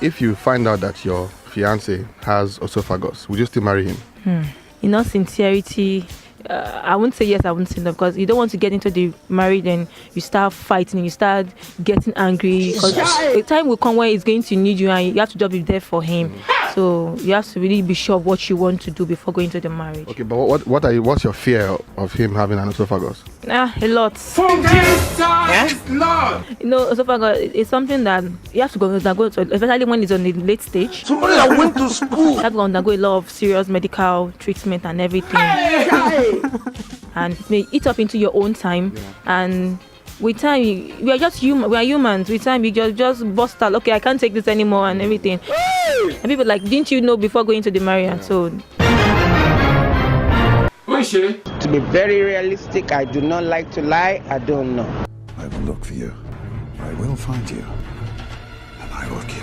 if you find out that your fiance has esophagus, would you still marry him? In all sincerity, I wouldn't say yes, I wouldn't say no, because you don't want to get into the marriage and you start fighting and you start getting angry, because the time will come where he's going to need you and you have to just be there for him. So you have to really be sure of what you want to do before going into the marriage. Okay, but what's your fear of him having an esophagus? A lot. You know, esophagus is something that you have to go undergo, especially when it's on the late stage. Somebody that went to school. You have to undergo a lot of serious medical treatment and everything. And it may eat up into your own time. And with time, we are just human. We are humans. With time, you just bust out. Okay, I can't take this anymore and everything. And people like, didn't you know before going to the marriage? So. Who is she? To be very realistic, I do not like to lie. I don't know. I will look for you. I will find you. And I will kill you.